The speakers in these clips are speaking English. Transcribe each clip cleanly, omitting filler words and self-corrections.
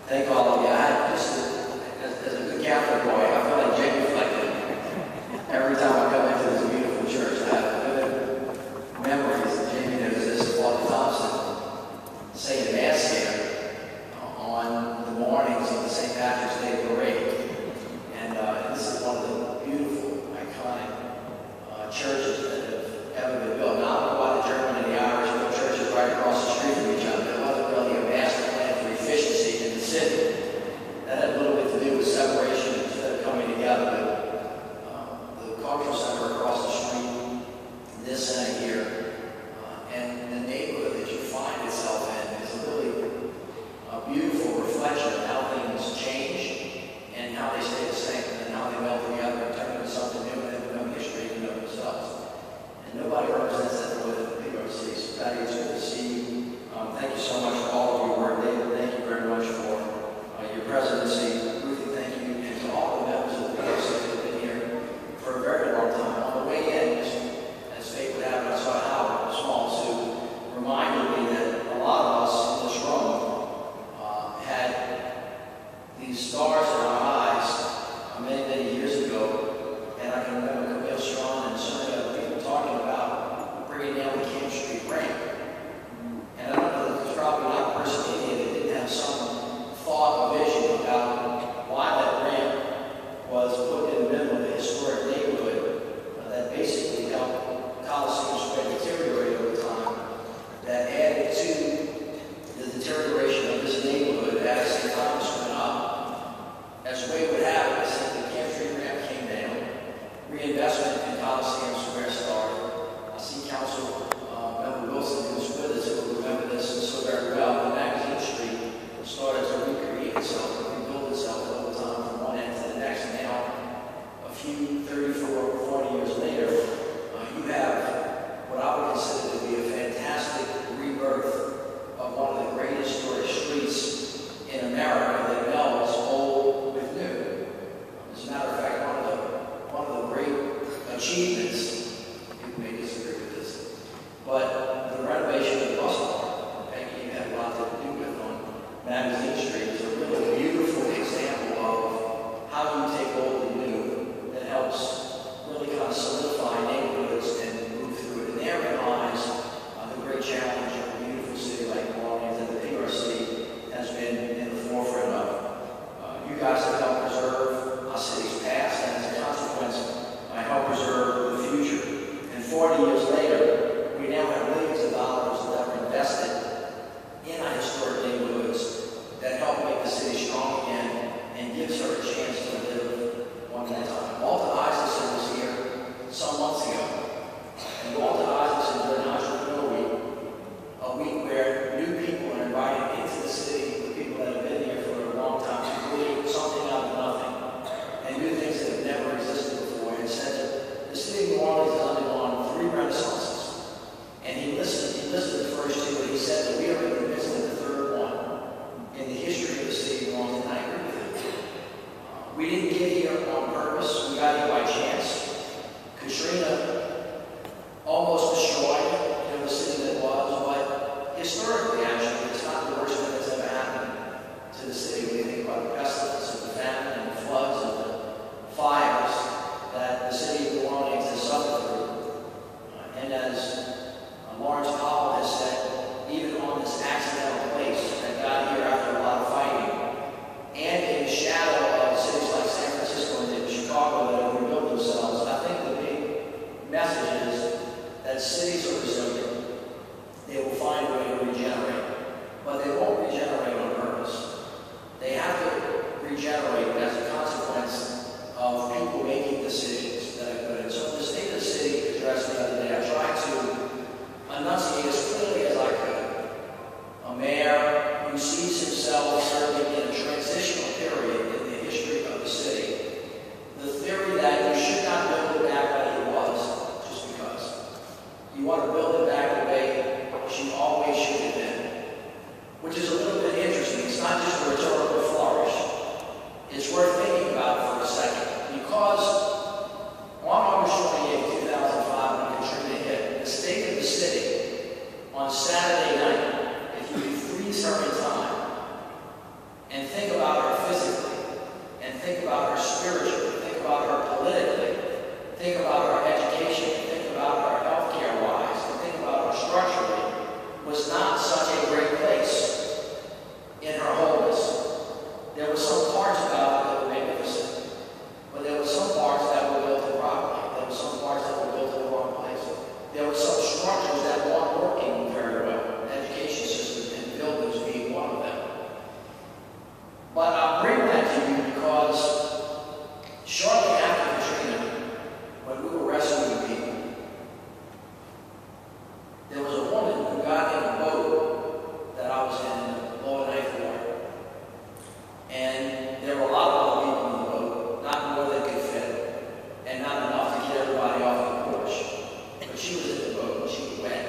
Thank all of you. I had just, as a good Catholic boy, I feel like genuflecting every time I come into this beautiful church. I have good memories. Jamie knows this, Walter Thompson saying Mass here on the mornings of the St. Patrick's Day Parade. And this is one of the beautiful, iconic churches that have ever been built. Now, I don't know why the German and the Irish built churches right across the street from each other. There wasn't really a master plan for efficiency in the city. That had a little bit to do with separation instead of coming together. But the cultural center across the street, this center here, and the neighborhood that you find itself in is a really beautiful reflection of how things change and how they stay the same and how they meld together and turn into something new and have no history in themselves. And nobody represents that more than the PRC. So Patty, it's good to see you. Thank you so much for all of your work. David, thank you very much for your presidency. Ruthie, thank you. And to all the members of the PRC that have been here for a very long time. On the way in, as fate would have it, I saw Howard, a small suit, reminded me that a lot of us in this room had these stars in our eyes many, many years ago. And I can remember Camille Strong and so many other people talking about bringing down the Camp Street ramp. And I don't know that there's probably not a person in here that didn't have some thought or vision about why that ramp was put in the middle of a historic neighborhood that basically helped Coliseum Square deteriorate over time, that added to the deterioration of this neighborhood as St. Thomas went up. As way would have it, the Camp Street ramp came down, reinvestment in Coliseum Square started. I see Council Member Wilson, who's with us, who will remember this so very well. The Magazine Street started to recreate itself, rebuild itself over time from one end to the next. And now, a few 34, 40 years later, you have what I would consider to be a fantastic rebirth of one of the great historic streets in America that melds old with new. As a matter of fact, one of the great achievements, you may disagree with this, but the renovation of the bus barn, Peggy had a lot to do with on Magazine Street, is a really beautiful example of how you take old and new that helps really kind of solidify neighborhoods and move through it. And therein lies the great challenge of a beautiful city like New Orleans that the PRC has been in the forefront of. You guys have helped preserve our city's past, and as a consequence, help preserve the future. And 40 years later, we now have millions of dollars that are invested in our historic neighborhoods that help make the city strong again and gives her a chance to live one more time. Walter Isaacson was here some months ago. And Walter Isaacson during Entrepreneur Week, a week where new people are invited into the city, the people that have been here for a long time, to create something out of nothing and do things that have never existed before. And said that the city of New Orleans has undergone 3 renaissances. And he listed the first 2, and he said that we are in the midst of the 3rd one in the history of the city of New Orleans, and I agree with him. We didn't get here on purpose. We got here by chance. Katrina almost destroyed the city that was, but historically, actually, it's not the worst thing that's ever happened to the city. When you think about the pestilence and the famine and the floods and the fires that the city of New Orleans has suffered through. And as Lawrence Powell has said, even on this accidental place that got here after a lot of fighting, and in the shadow of cities like San Francisco and Chicago that have rebuilt themselves, I think the big message is that cities are resilient. They will find a way to regenerate. and think about her physically, and think about her spiritually, think about her politically, think about her education, think about her healthcare-wise, and think about her structurally, was not such a great place in her wholeness. There were some parts about it that were magnificent, but there were some parts that were built improperly. There were some parts that were built in the wrong place. There were some structures that weren't working very well. The education system and buildings being one of them. But I'll bring that to you because shortly after Katrina, when we were rescuing people, there was a woman who got in a boat that I was in the lower ninth ward. And there were a lot of other people in the boat, not more than could fit, and not enough to get everybody off the porch. But she was in the boat and she was wet.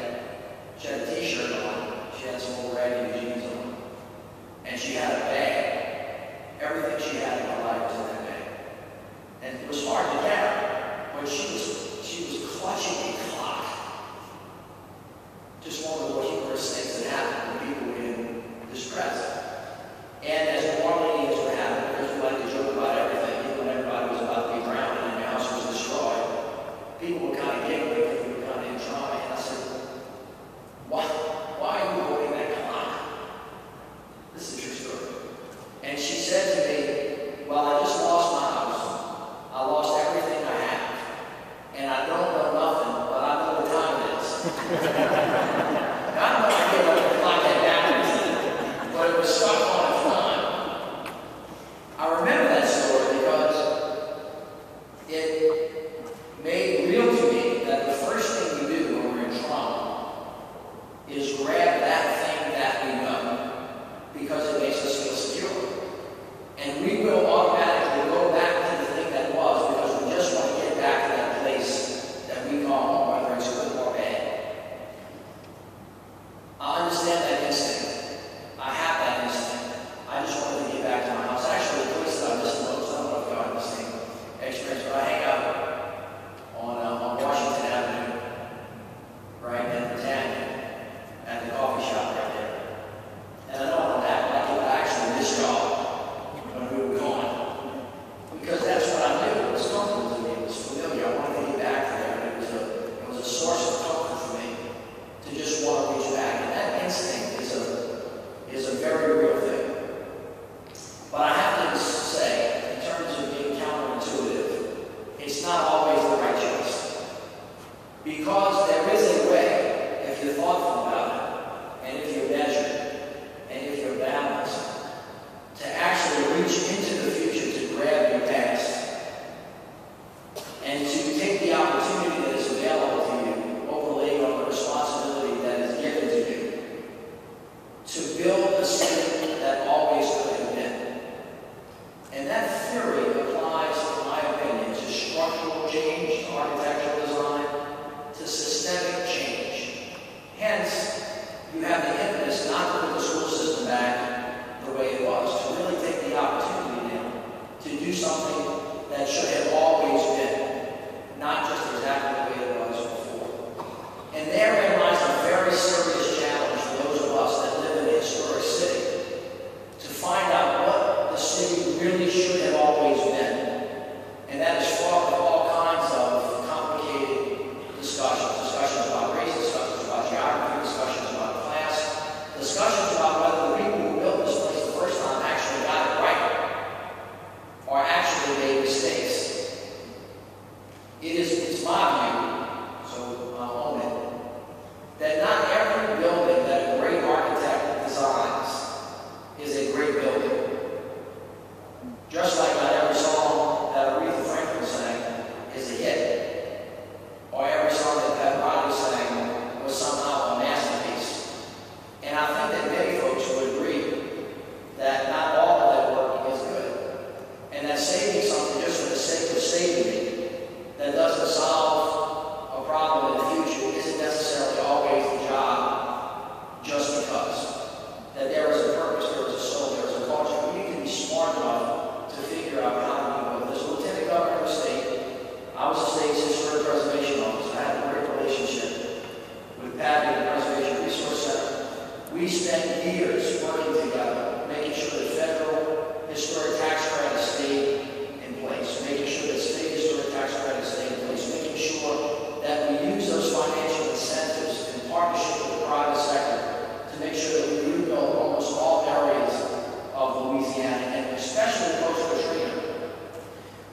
She had a t-shirt on, she had some old raggedy jeans on, and she had a bag. Everything she had in her life was in that bag. And it was hard to carry, but she was clutching a clock. Just one of the more humorous things that happened when people were in distress. And as normally as would happen, because we like to joke about everything, even when everybody was about to be drowned and the house was destroyed, people were kind of giggling because we were kind of in trauma. And I said, why are you holding that clock? This is a true story. And she said to me, well, I just lost my house. I lost everything I have. And I don't know nothing, but I know what time it is. Now, I don't know if the clock had backwards, but it was stuck on its time. I remember that story because it made real to me that the first thing we do when we're in trauma is grab that thing that we know because it makes us feel secure. And we will automatically go back to the thing that was because we just want to get back to that place that we call home, whether it's good or bad. I understand that instinct. I have that instinct. I just wanted to get back to my house. Actually, the place that I miss the most, I don't know if y'all have the same experience, but I hang out on Washington Avenue, right in Britannia, at the coffee shop right there. And I know I don't act like it, but I actually miss y'all when we were gone. Because that's what I knew. It was comfortable to me. It was familiar. I wanted to get back there. And it was a source of comfort for me to just want to reach back. And that instinct is a very real thing. But I have to say, in terms of being counterintuitive, it's not always the right choice. Because there is a way, if you're thoughtful about it, and if you're measured, and if you're balanced, to actually reach into the future to grab your past and to take the opportunity that is available to you, overlaid on the responsibility that is given to you, to build a city that always could have been. And that theory applies, in my opinion, to structural change, to architectural design, to systemic change. Hence, you have the impetus not to put the school system back the way it was, to really take the opportunity now to do something that should have always been, not just exactly the way it was before. And therein lies a very serious challenge for those of us that live in a historic city, to find out what the city really should have always been. And that is fraught with all kinds of complicated discussions about race, discussions about geography, discussions about class, discussions about whether the people who built this place the first time actually got it right or actually made mistakes. It's my view, so I'll own it, that not every building that a great architect designs is a great building. Just like not every song that Aretha Franklin sang is a hit, or every song that Pat Riley sang was somehow a masterpiece. And I think that many folks would agree that not all of that work is good, and that saving something just for the sake of saving it that doesn't solve a problem in the future isn't necessarily always the job just because. That there is a purpose, there is a soul, there is a culture. We need to be smart enough to figure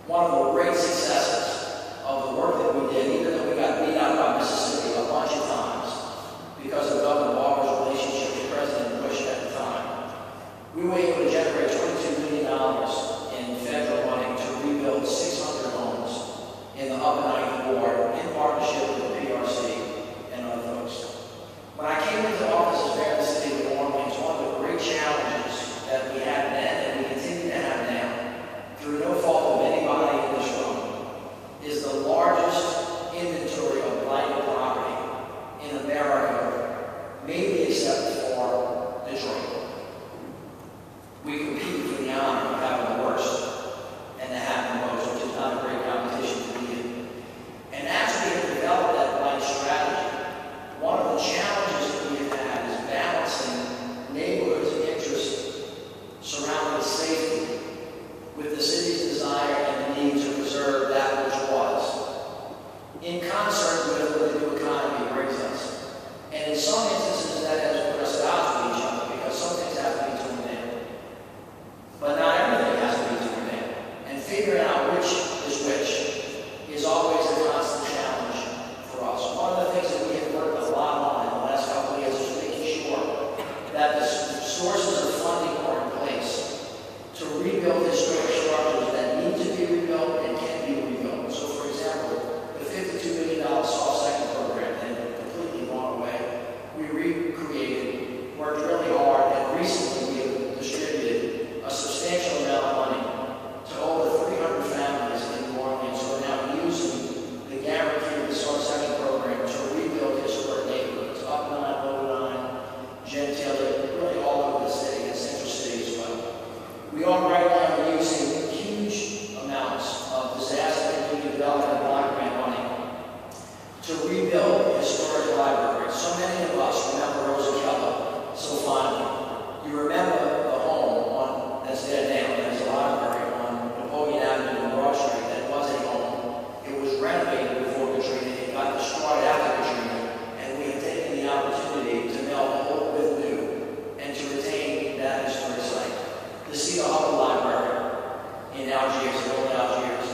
One of the great successes of the work that we did, even though we got beat out by Mississippi a bunch of times because of Governor Barber's relationship with President Bush at the time, we were able to generate $22 million in federal money to rebuild 600 homes in the Upper Ninth Ward in partnership with the PRC and other folks. When I came into office as mayor of the city of New Orleans, one of the great challenges that we had then and we continue to have now, through no fault of anybody in this room, is the largest inventory of blighted property in America, maybe except for Detroit. We compete for the honor of having the worst and to have the most, which is not a great competition to be in. And as we have developed that blight strategy, one of the challenges that we have had is balancing neighborhoods' interests surrounding safety with the city's desire and the need to preserve that which was, in concert with what the new economy brings us. And in some instances, that has put us at odds with each other because some things have to be torn down. But not everything has to be torn down. And figuring out which is always a constant challenge for us. One of the things that we have worked a lot on in the last couple of years is making sure that the sources of funding are in place to rebuild historic structures that need to be rebuilt and can be rebuilt. So, for example, the $52 million soft second program that had completely gone away, we recreated, worked really hard, and recently we have distributed a substantial amount of money to over 300 families in New Orleans who are now using the guarantee of the soft second program to rebuild historic neighborhoods, Up 9, Low 9, Gentilly, really all over the city and Central City as well. We are right now using huge amounts of disaster and community development block grant money to rebuild historic libraries. So many of us remember Rosa Keller so fondly. You remember the home that's there now, there's a library on Napoleon Avenue and Broad Street that was a home. It was renovated before Katrina, it got destroyed after Katrina, and we have taken the opportunity to meld old with new and to retain that historic site. The Cedar Harbor Library in Algiers, in old Algiers,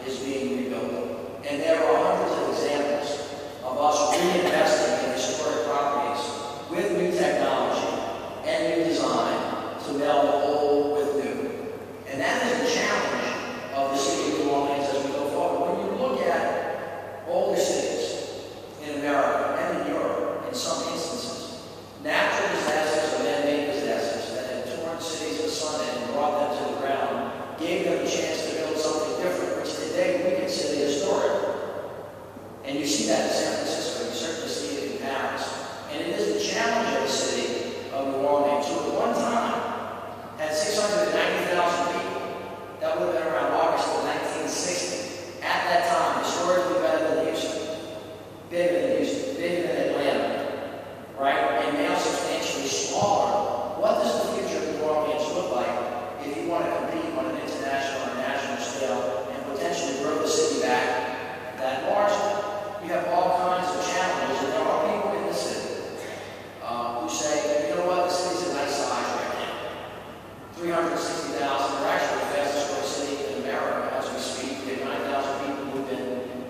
is being rebuilt. And there are hundreds of examples of us reinvesting in historic properties with new technology and new design to meld old with new. And that is the challenge of the city of New Orleans as we go forward. When you look at older cities in America and in Europe, in some instances, natural disasters or man-made disasters that have torn cities asunder and brought them to the ground gave them a chance to build something different, which today we consider historic. And you see that in San Francisco, you certainly see it in Paris. And it is the challenge of the city of New Orleans, who at one time had 690,000 people. That would have been around August of 1960. At that time, historically better than Houston, bigger than Atlanta, right? And now substantially smaller. What does the future of New Orleans look like if you want to compete on an international or national scale and potentially grow the city back that large? You have all kinds of challenges, and there are people in the city who say, you know what, the city's a nice size right now. 360,000, we're actually the fastest growing city in America as we speak. We had 9,000 people move in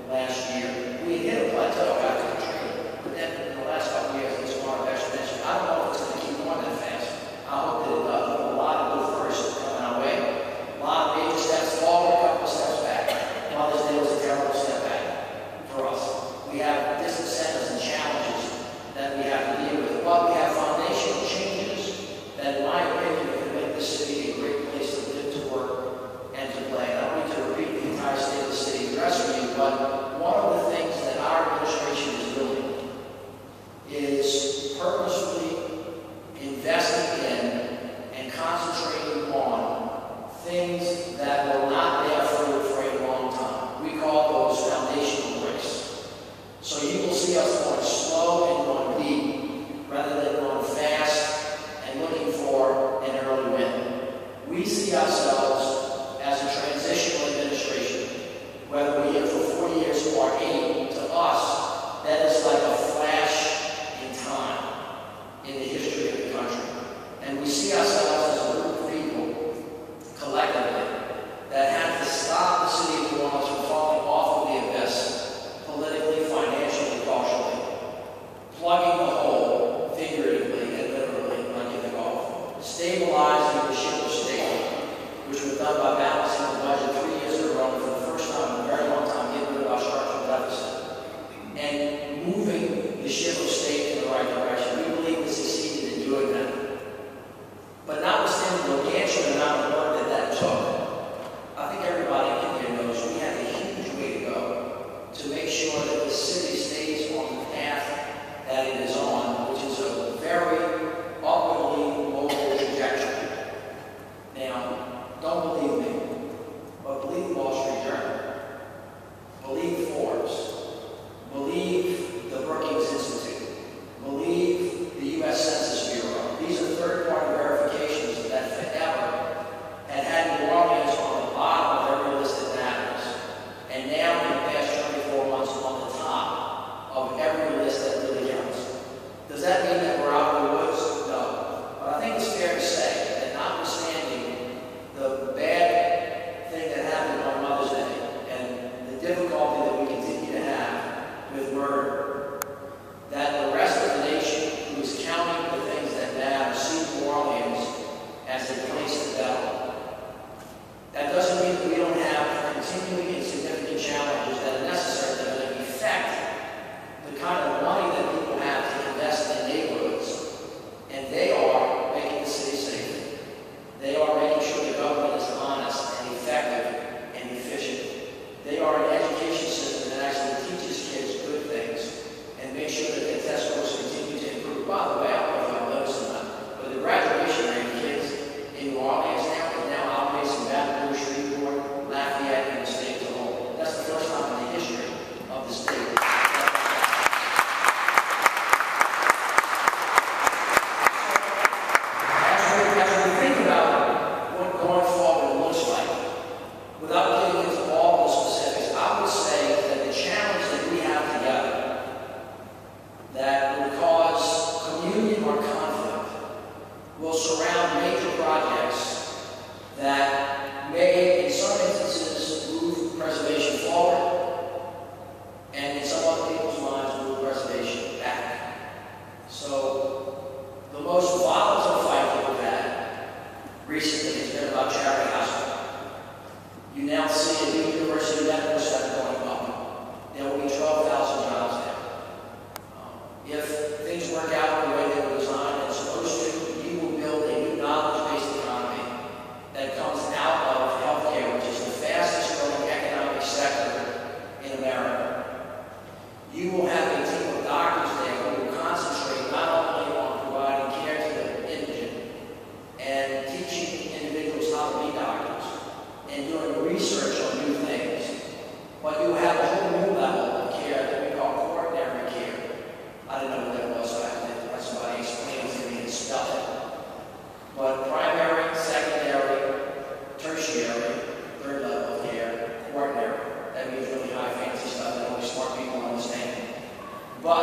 last year. We hit a plateau after Katrina, but then in the last couple of years, it's gone up exponentially. I don't know if it's going to keep going that fast. I hope that it does. A lot of good firsts coming our way. A lot of major steps forward, a couple of steps back. Mother's Day was a terrible step back for us. We have disincentives and challenges that we have to deal with. But we have foundational changes that, in my opinion, can make this city a great place to live, to work, and to play. I don't need to repeat the entire state of the city address for you, but one of the things that our administration is doing is purposefully investing in and concentrating on things that were not there for a long time. We call those foundational bricks. So you will see us going slow and going deep rather than going fast and looking for an early win. We see ourselves as a transitional administration, whether we're here for 4 years or 8. To us, that is like a flash in time in the history of the country. And we see ourselves as a group of people collectively that have to stop the city Don't believe me, but believe the Wall Street Journal. Believe Forbes. Believe the Brookings Institute. Believe the U.S. Census Bureau. These are third-party verifications that forever had New Orleans on the bottom of every list that matters. And now, in the past 24 months, on the top of every list that really counts. Does that mean that we're out in the woods? No. But I think it's fair to say that notwithstanding the bad thing that happened on Mother's Day and the difficulty that we continue to have with murder, that the rest of the nation who is counting the things that matter see New Orleans as a place to go. That doesn't mean that we don't have continuing and significant challenges that are necessary that are going to affect the kind of money that people have to invest in neighborhoods. And they are making the city safer. They are making sure the government is honest and effective and efficient. They are an education system that actually teaches kids good things and makes sure that their test scores continue to improve. By the way, I don't know if y'all noticed or not, but the graduation rate of kids in New Orleans now is now outpacing Baton Rouge, Shreveport, Lafayette, and the state as a whole. That's the first time in the history of the state. Without getting into all the specifics, I would say that the challenge that we have together that would cause communion or conflict will surround major projects that may, in some instances, move preservation forward, and in some other people's minds, move preservation back. So, the most volatile fight that we've had recently has been about Cherry Hospital. You now see a new university medical center going up. There will be 12,000 jobs there. If things work out the way they were designed and supposed to, you will build a new knowledge-based economy that comes out of healthcare, which is the fastest growing economic sector in America. You will have a team of doctors there who will concentrate not only on providing care to the indigent and teaching individuals how to be doctors, and doing research on new things, but you have a whole new level of care that we call coronary care. I didn't know what that was, so I had to let somebody explain it to me and spell it. But primary, secondary, tertiary, third level of care, coronary. That means really high fancy stuff that only smart people understand. But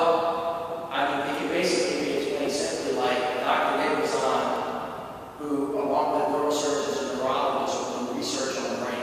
I mean, it can basically be explained simply like Dr. Nick was on, who, along with neurosurgeons and neurologists, will do research on the brain.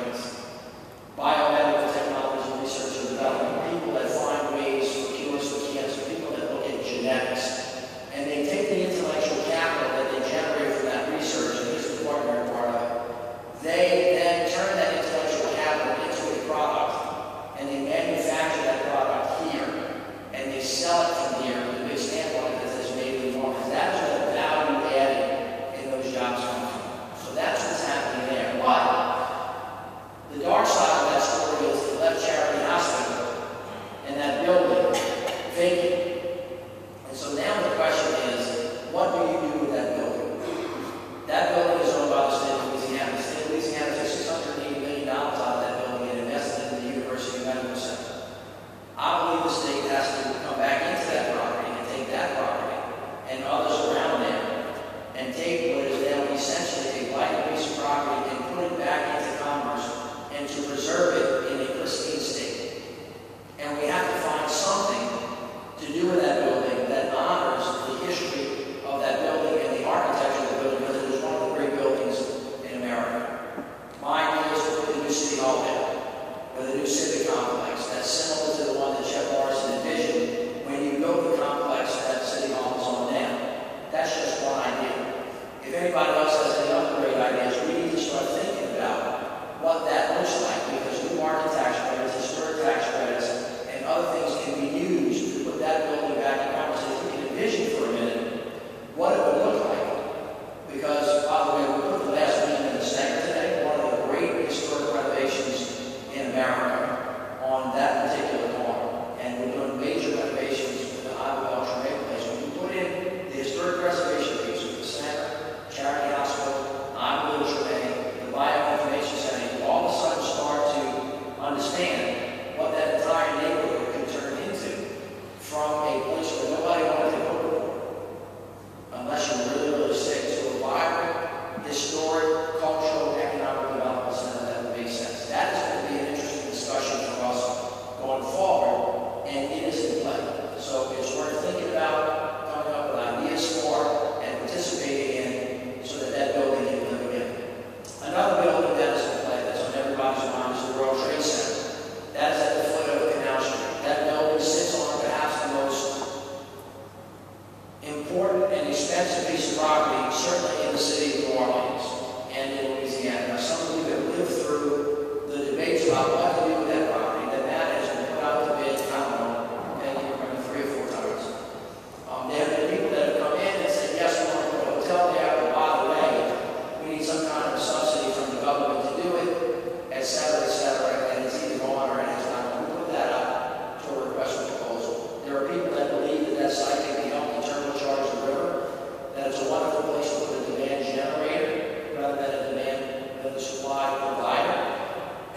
supply provider.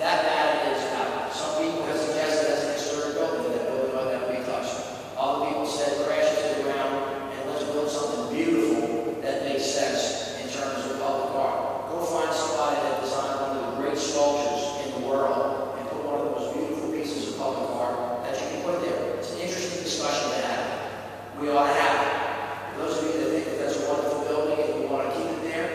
That matter is out. Some people have suggested that's an historic building, that building ought not be touched. Other people said crash it to the ground and let's build something beautiful that makes sense in terms of public art. Go find somebody that designed one of the great sculptures in the world and put one of the most beautiful pieces of public art that you can put there. It's an interesting discussion to have. We ought to have it. For those of you that think that that's a wonderful building and you want to keep it there,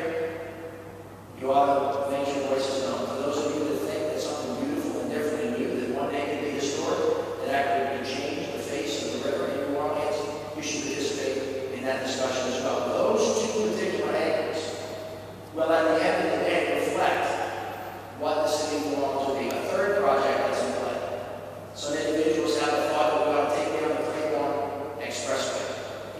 you ought to make your voices known. For those of you that think that something beautiful and different and new that one day can be historic, that actually can change the face of the river in New Orleans, you should participate in that discussion as well. Those two particular angles will at the end of the day reflect what the city of New Orleans will be. A third project that's in play. Some individuals have the thought that we ought to take down the Claiborne Expressway.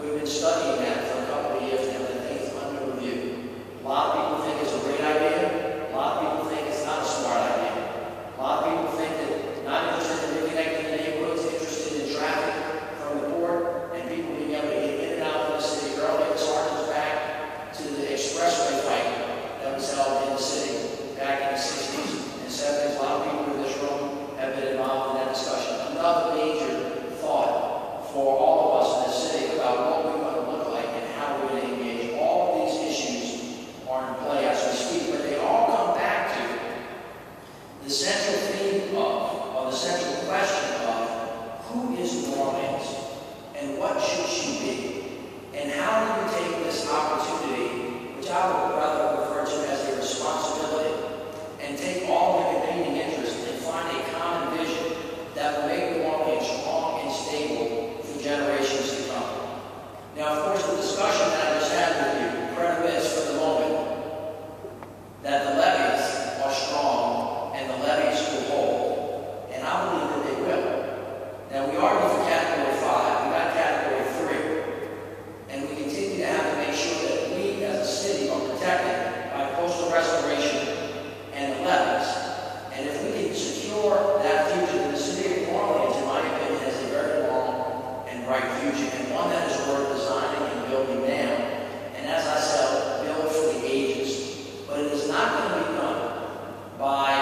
We've been studying that for a couple of years now, and I think it's under review. A lot of people think it's a great idea. A lot of people think it's not a smart idea. A lot of people think that not interested in reconnecting the neighborhoods, interested in traffic from the port and people being able to get in and out of the city early. This harkens back to the expressway fight that was held in the city back in the 60s and 70s. A lot of people in this room have been involved in that discussion. Another major thought for all of us in this city about what we want to look like and how we're going to engage. All of these issues are in play as we speak, but they all come back to the central theme of, or the central question of, who is New Orleans and what should she be? And how do we take this opportunity, which I would rather refer to as a responsibility, and take all the competing interests and find a common vision that will make New Orleans strong and stable for generations to come. Now, of course, the discussion that I just had with you premise for the moment that the levees are strong and the levees will hold, and I believe that they will. Now, we argue for Category 5, we got Category 3, and we continue to have to make sure that we as a city are protected by coastal restoration and the levees. And if we can secure that future, then the city of New Orleans, in my opinion, has a very long and bright future, and one that is worth designing and building now. And as I said, build for the ages. But it is not going to be done by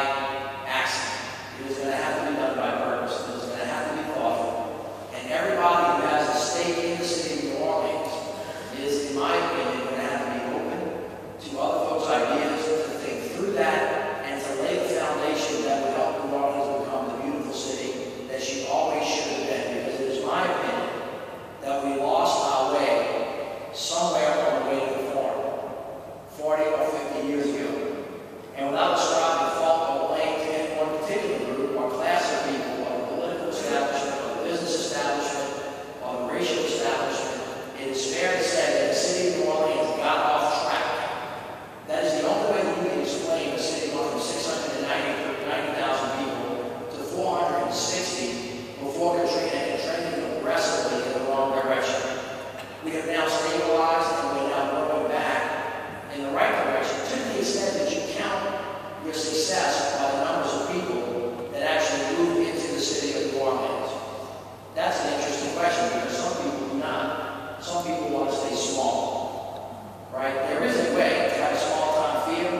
accident. It is going to have to be done by purpose. It is going to have to be thoughtful. And everybody who has a stake in the city of New Orleans is, in my opinion, going to have to be open to other folks' ideas, to think through that, and to lay the foundation that will help New Orleans become the beautiful city that she always should have been. Because it is my opinion that we lost our way somewhere on the way to the farm 40 or 50 years ago. And without ascribing fault or blame to any one particular group or class of people, or the political establishment, or the business establishment, or the racial establishment, it is fair to say that the city of New Orleans got off track. That is the only way that you can explain a city going from 690,000 people to 460 before Katrina and trending aggressively in the wrong direction. We have now stabilized and we're now going back in the right direction, to the extent that you count your success by the numbers of people that actually move into the city of New Orleans. That's an interesting question because some people do not. Some people want to stay small, right? There is a way to have a small-town feel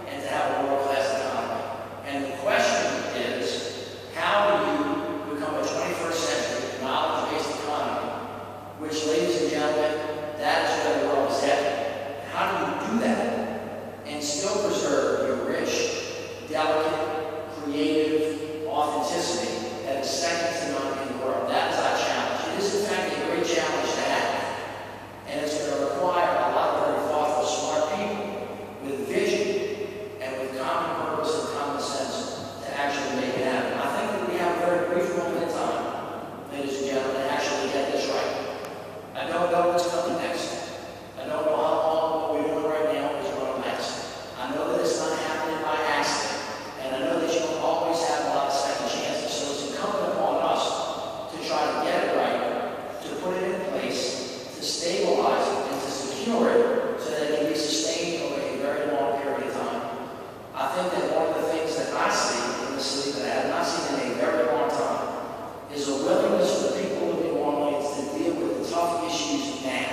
and to have a world-class economy. And the question is, how do you become a 21st century knowledge-based economy, which, ladies and gentlemen, that is where the world is headed. How do you do that and still preserve your rich, delicate, creative authenticity that is second to none in the world? That is our challenge. It is, in fact, a great challenge to have. And it's going to require a lot of very thoughtful, smart people with vision and with common purpose and common sense to actually make it happen. I think that we have a very brief moment in time, ladies and gentlemen, to actually get this right. I don't know what's coming next. I don't know how long what we're doing right now is going to last. I know that it's not happening by accident. And I know that you don't always have a lot of second chances. So it's incumbent upon us to try to get it right, to put it in place, to stabilize it, and to secure it so that it can be sustained over a very long period of time. I think that one of the things that I see in the city that I have not seen in a very long time is a willingness for the people of New Orleans to deal with the tough issues now.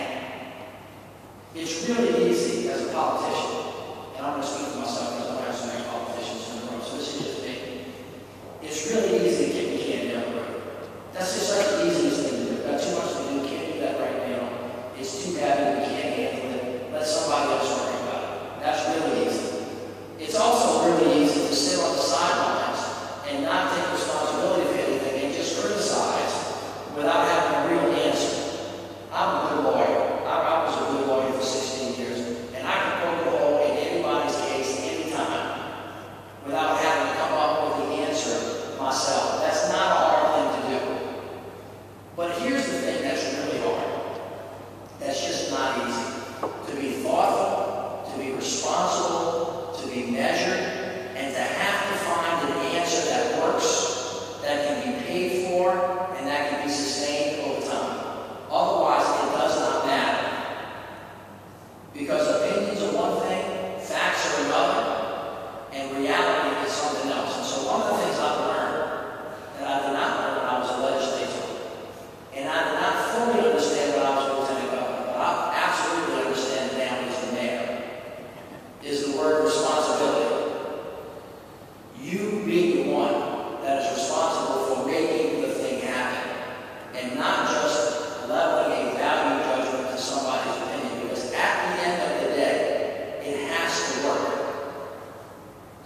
It's really easy as a politician, and I'm going to speak for myself because I don't have so many politicians.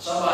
Somebody